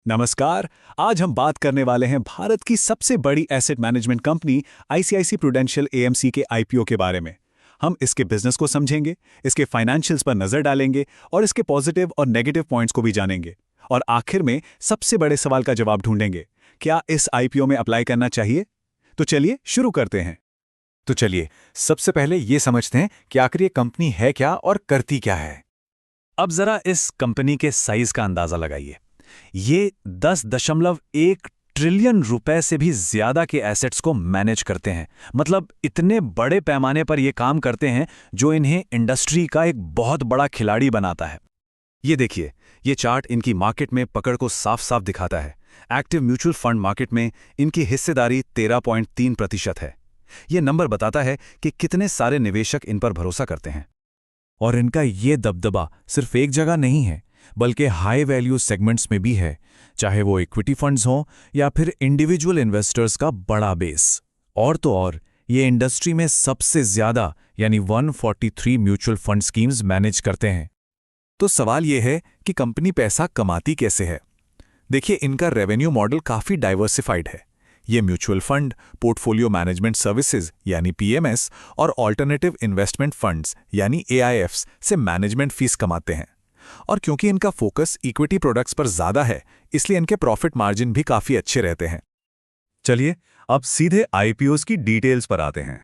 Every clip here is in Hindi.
नमस्कार। आज हम बात करने वाले हैं भारत की सबसे बड़ी asset management company ICICI Prudential AMC के आईपीओ के बारे में। हम इसके बिजनेस को समझेंगे, इसके फाइनेंशियल्स पर नजर डालेंगे और इसके पॉजिटिव और नेगेटिव पॉइंट्स को भी जानेंगे। और आखिर में सबसे बड़े सवाल का जवाब ढूंढेंगे, क्या इस आईपीओ में अप्लाई करना चाहिए। तो चलिए शुरू करते हैं। तो चलिए सबसे पहले ये समझते हैं कि आखिर ये कंपनी है क्या और करती क्या है। अब जरा इस कंपनी के साइज का अंदाजा लगाइए। ये 10.1 ट्रिलियन रुपए से भी ज्यादा के एसेट्स को मैनेज करते हैं। मतलब इतने बड़े पैमाने पर ये काम करते हैं जो इन्हें इंडस्ट्री का एक बहुत बड़ा खिलाड़ी बनाता है। ये देखिए, ये चार्ट इनकी मार्केट में पकड़ को साफ साफ दिखाता है। एक्टिव म्यूचुअल फंड मार्केट में इनकी हिस्सेदारी 13.3% है। ये नंबर बताता है कि कितने सारे निवेशक इन पर भरोसा करते हैं। और इनका ये दबदबा सिर्फ एक जगह नहीं है, बल्कि हाई वैल्यू सेगमेंट्स में भी है, चाहे वो इक्विटी फंड्स हों या फिर इंडिविजुअल इन्वेस्टर्स का बड़ा बेस। और तो और ये इंडस्ट्री में सबसे ज्यादा यानी 143 म्यूचुअल फंड स्कीम्स मैनेज करते हैं। तो सवाल ये है कि कंपनी पैसा कमाती कैसे है। देखिए, इनका रेवेन्यू मॉडल काफ़ी डाइवर्सिफाइड है। ये mutual fund, portfolio management services यानी पीएमएस और ऑल्टरनेटिव इन्वेस्टमेंट फंड्स यानी एआईएफ्स से मैनेजमेंट फीस कमाते हैं। और क्योंकि इनका फोकस इक्विटी प्रोडक्ट्स पर ज़्यादा है, इसलिए इनके प्रॉफिट मार्जिन भी काफ़ी अच्छे रहते हैं। चलिए अब सीधे आईपीओस की डिटेल्स पर आते हैं।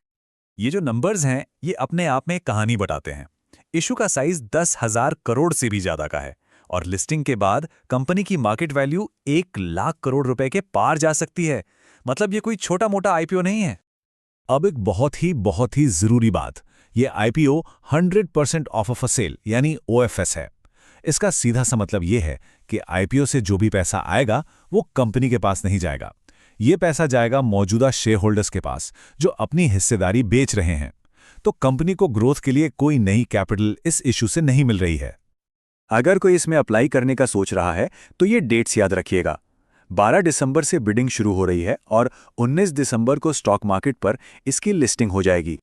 ये जो नंबर्स हैं ये अपने आप में कहानी बताते हैं। इशू का साइज 10,000 करोड़ से भी ज्यादा का है और लिस्टिंग के बाद कंपनी की मार्केट वैल्यू 1 लाख करोड़ रुपए के पार जा सकती है। मतलब ये कोई छोटा मोटा आईपीओ नहीं है। अब एक बहुत ही जरूरी बात, ये आईपीओ 100% ऑफ अ सेल यानी ओएफएस है। इसका सीधा सा मतलब ये है कि आईपीओ से जो भी पैसा आएगा वो कंपनी के पास नहीं जाएगा। ये पैसा जाएगा मौजूदा शेयर होल्डर्स के पास जो अपनी हिस्सेदारी बेच रहे हैं। तो कंपनी को ग्रोथ के लिए कोई नई कैपिटल इस इशू से नहीं मिल रही है। अगर कोई इसमें अप्लाई करने का सोच रहा है तो ये डेट्स याद रखिएगा। 12 दिसंबर से बिडिंग शुरू हो रही है और 19 दिसंबर को स्टॉक मार्केट पर इसकी लिस्टिंग हो जाएगी।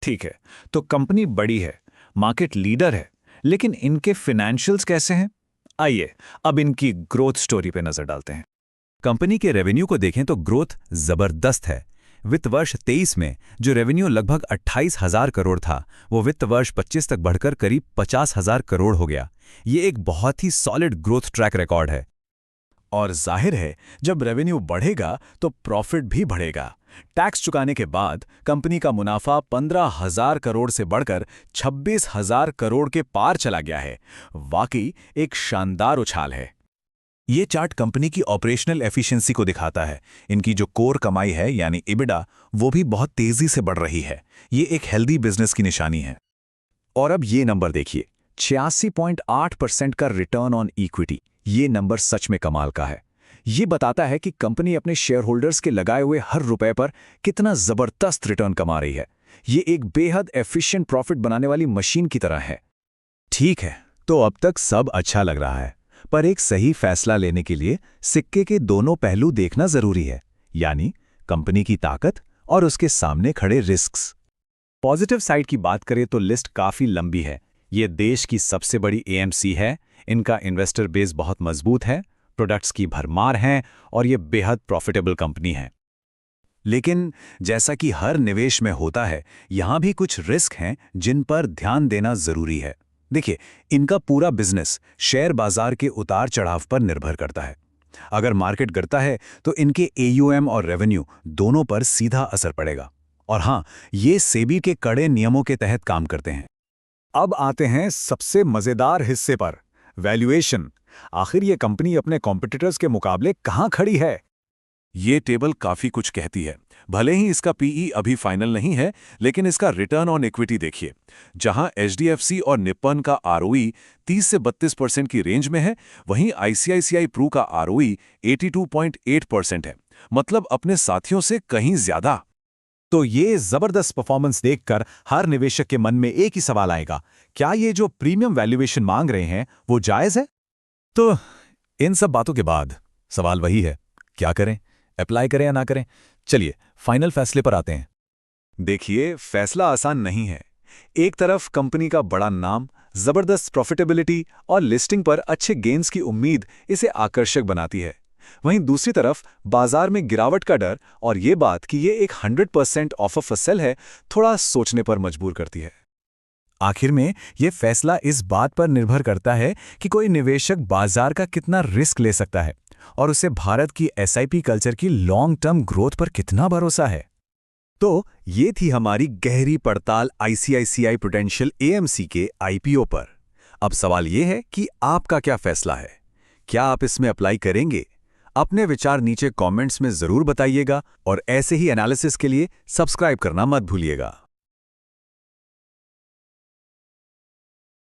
ठीक है, तो कंपनी बड़ी है, मार्केट लीडर है, लेकिन इनके फाइनेंशियल्स कैसे हैं? आइए अब इनकी ग्रोथ स्टोरी पे नजर डालते हैं। कंपनी के रेवेन्यू को देखें तो ग्रोथ जबरदस्त है। वित्त वर्ष 23 में जो रेवेन्यू लगभग 28,000 करोड़ था, वो वित्त वर्ष 25 तक बढ़कर करीब 50,000 करोड़ हो गया। ये एक बहुत ही सॉलिड ग्रोथ ट्रैक रिकॉर्ड है। और जाहिर है, जब रेवेन्यू बढ़ेगा तो प्रॉफिट भी बढ़ेगा। टैक्स चुकाने के बाद कंपनी का मुनाफा 15,000 करोड़ से बढ़कर 26,000 करोड़ के पार चला गया है। वाकई एक शानदार उछाल है। ये चार्ट कंपनी की ऑपरेशनल एफिशिएंसी को दिखाता है। इनकी जो कोर कमाई है यानी इबिडा, वो भी बहुत तेजी से बढ़ रही है। ये एक हेल्दी बिजनेस की निशानी है। और अब ये नंबर देखिए, 86.8% का रिटर्न ऑन इक्विटी। ये नंबर सच में कमाल का है। ये बताता है कि कंपनी अपने शेयर होल्डर्स के लगाए हुए हर रुपए पर कितना जबरदस्त रिटर्न कमा रही है। ये एक बेहद एफिशिएंट प्रॉफिट बनाने वाली मशीन की तरह है। ठीक है, तो अब तक सब अच्छा लग रहा है, पर एक सही फैसला लेने के लिए सिक्के के दोनों पहलू देखना जरूरी है, यानी कंपनी की ताकत और उसके सामने खड़े रिस्क्स। पॉजिटिव साइड की बात करें तो लिस्ट काफी लंबी है। ये देश की सबसे बड़ी एएमसी है, इनका इन्वेस्टर बेस बहुत मजबूत है, प्रोडक्ट्स की भरमार हैं और ये बेहद प्रॉफिटेबल कंपनी है। लेकिन जैसा कि हर निवेश में होता है, यहां भी कुछ रिस्क हैं जिन पर ध्यान देना जरूरी है। देखिए, इनका पूरा बिजनेस शेयर बाजार के उतार चढ़ाव पर निर्भर करता है। अगर मार्केट गिरता है तो इनके एयूएम और रेवेन्यू दोनों पर सीधा असर पड़ेगा। और हां, ये सेबी के कड़े नियमों के तहत काम करते हैं। अब आते हैं सबसे मजेदार हिस्से पर, वैल्यूएशन। आखिर ये कंपनी अपने कॉम्पिटिटर्स के मुकाबले कहां खड़ी है। ये टेबल काफी कुछ कहती है। भले ही इसका पीई अभी फाइनल नहीं है, लेकिन इसका रिटर्न ऑन इक्विटी देखिए। जहां एचडीएफसी और निप्पन का आरओई 30 से 32% की रेंज में है, वहीं आईसीआईसीआई प्रू का आरओई 82.8% है। मतलब अपने साथियों से कहीं ज्यादा। तो ये जबरदस्त परफॉर्मेंस देखकर हर निवेशक के मन में एक ही सवाल आएगा, क्या ये जो प्रीमियम वैल्यूएशन मांग रहे हैं वो जायज है? तो इन सब बातों के बाद सवाल वही है, क्या करें? अप्लाई करें या ना करें? चलिए फाइनल फैसले पर आते हैं। देखिए, फैसला आसान नहीं है। एक तरफ कंपनी का बड़ा नाम, जबरदस्त प्रॉफिटेबिलिटी और लिस्टिंग पर अच्छे गेन्स की उम्मीद इसे आकर्षक बनाती है। वहीं दूसरी तरफ बाजार में गिरावट का डर और ये बात कि ये एक 100% ऑफर फॉर सेल है, थोड़ा सोचने पर मजबूर करती है। आखिर में ये फैसला इस बात पर निर्भर करता है कि कोई निवेशक बाजार का कितना रिस्क ले सकता है और उसे भारत की एसआईपी कल्चर की लॉन्ग टर्म ग्रोथ पर कितना भरोसा है। तो ये थी हमारी गहरी पड़ताल आईसीआईसीआई प्रूडेंशियल एएमसी के आईपीओ पर। अब सवाल ये है कि आपका क्या फैसला है? क्या आप इसमें अप्लाई करेंगे? अपने विचार नीचे कमेंट्स में जरूर बताइएगा और ऐसे ही एनालिसिस के लिए सब्सक्राइब करना मत भूलिएगा।